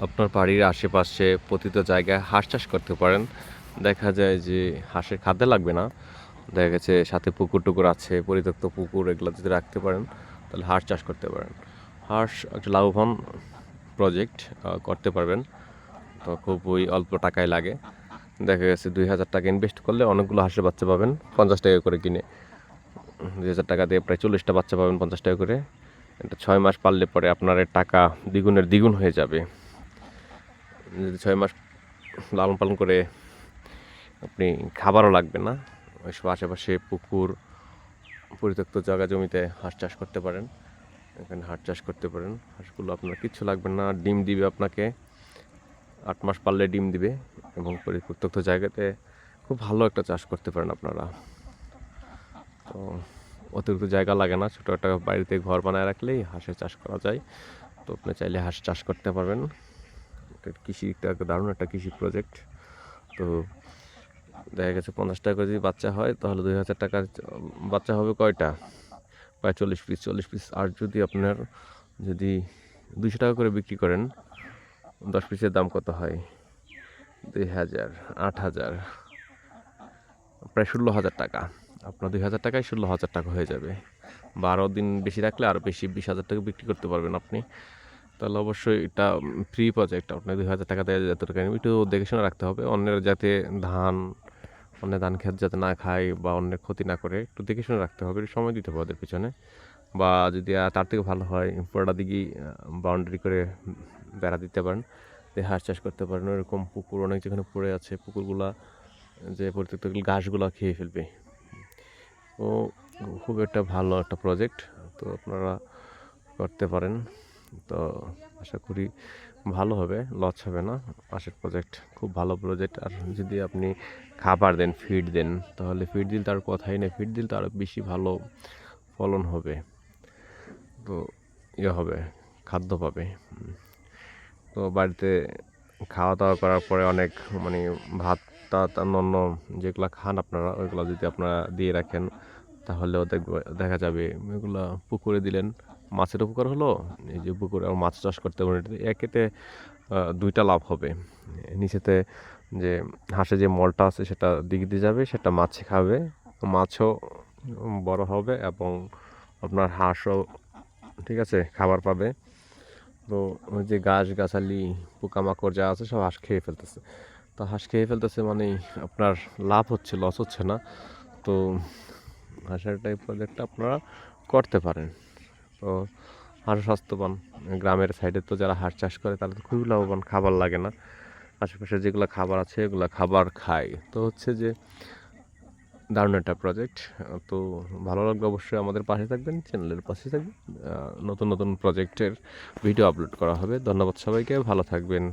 আপনার বাড়ির আশেপাশে প্রতিটা জায়গায় হাঁস চাষ করতে পারেন। দেখা যায় যে হাঁসের খাদ্য লাগবে না, দেখা গেছে সাথে পুকুর টুকুর আছে, পরিত্যক্ত পুকুর, এগুলো যদি রাখতে পারেন তাহলে হাঁস চাষ করতে পারেন। হাঁস একটা লাভবান প্রজেক্ট, করতে পারবেন। তো খুবই অল্প টাকায় লাগে। দেখা গেছে 2,000 টাকা ইনভেস্ট করলে অনেকগুলো হাঁসের বাচ্চা পাবেন 50 টাকা করে কিনে। 2,000 টাকা দিয়ে প্রায় 40টা বাচ্চা পাবেন 50 টাকা করে। এটা 6 মাস পাললে পরে আপনার এর টাকা দ্বিগুণের দ্বিগুণ হয়ে যাবে। যদি 6 মাস লালন পালন করে আপনি খাবারও লাগবে না, ওইসব আশেপাশে পুকুর, পরিত্যক্ত জায়গা জমিতে হাঁস চাষ করতে পারেন। এখানে হাঁস চাষ করতে পারেন। হাঁসগুলো আপনার কিচ্ছু লাগবে না, ডিম দিবে আপনাকে। 8 মাস পাললে ডিম দিবে এবং পরিত্যক্ত জায়গাতে খুব ভালো একটা চাষ করতে পারেন আপনারা। তো অতিরিক্ত জায়গা লাগে না, ছোটো একটা বাড়িতে ঘর বানায় রাখলেই হাঁসের চাষ করা যায়। তো আপনি চাইলে হাঁস চাষ করতে পারবেন। কৃষি একটা দারুণ একটা কৃষি প্রজেক্ট। তো দেখা গেছে 50 টাকা করে যদি বাচ্চা হয় তাহলে 2,000 টাকার বাচ্চা হবে কয়টা? প্রায় 40 পিস 40 পিস। আর যদি আপনার যদি 200 টাকা করে বিক্রি করেন, 10 পিসের দাম কত হয়? 2,000, 8,000, প্রায় 16,000 টাকা। আপনার 2,000 টাকায় 16,000 টাকা হয়ে যাবে। 12 দিন বেশি রাখলে আরও বেশি 20,000 টাকা বিক্রি করতে পারবেন আপনি। তাহলে অবশ্যই এটা ফ্রি প্রজেক্ট। আপনার 2,000 টাকা দিয়ে যত টাকা নেবে একটু দেখে শুনে রাখতে হবে, অন্যের যাতে অন্যের ধান ক্ষেত যাতে না খায় বা অন্যের ক্ষতি না করে একটু দেখে শুনে রাখতে হবে, একটু সময় দিতে হবে ওদের পিছনে। বা যদি তার থেকে ভালো হয় পুরোটা দিকেই বাউন্ডারি করে বেড়া দিতে পারেন, দিয়ে হাঁস চাষ করতে পারেন। ওরকম পুকুর অনেক যেখানে পড়ে আছে, পুকুরগুলা যে পরিত্যক্ত ঘাসগুলো খেয়ে ফেলবে। ও খুব একটা ভালো একটা প্রজেক্ট, তো আপনারা করতে পারেন। তো আশা করি ভালো হবে, লস হবে না। পাশের প্রজেক্ট খুব ভালো প্রজেক্ট। আর যদি আপনি খাবার দেন, ফিড দেন, তাহলে ফিড দিলে তার কথাই নেই, ফিড দিলে তো আরও বেশি ভালো ফলন হবে। তো হবে, খাদ্য পাবে। তো বাড়িতে খাওয়া দাওয়া করার পরে অনেক মানে ভাত টাত অন্য যেগুলো খান আপনারা, ওইগুলো যদি আপনারা দিয়ে রাখেন তাহলেও দেখা যাবে এগুলো পুকুরে দিলেন, মাছের উপকার হলো। এই যে পুকুরে মাছ চাষ করতে পারেন, একেতে দুইটা লাভ হবে। নিচেতে যে হাঁসে যে মলটা আছে সেটা দিকে দিয়ে যাবে, সেটা মাছে খাবে, মাছও বড় হবে এবং আপনার হাঁসও ঠিক আছে খাবার পাবে। তো ওই যে গাছগাছালি পোকামাকড় যা আছে সব হাঁস খেয়ে ফেলতেছে। তো হাঁস খেয়ে ফেলতেছে মানে আপনার লাভ হচ্ছে, লস হচ্ছে না। তো হাঁসের টাইপ প্রজেক্টটা আপনারা করতে পারেন। তো হাঁস স্বাস্থ্যবান, গ্রামের সাইডে তো যারা হাঁস চাষ করে তারা তো খুবই লাভবান, খাবার লাগে না। আশেপাশে যেগুলো খাবার আছে এগুলো খাবার খায়। তো হচ্ছে যে দারুণ একটা প্রজেক্ট। তো ভালো লাগলে অবশ্যই আমাদের পাশে থাকবেন, চ্যানেলের পাশে থাকবেন। নতুন নতুন প্রজেক্টের ভিডিও আপলোড করা হবে। ধন্যবাদ সবাইকে, ভালো থাকবেন।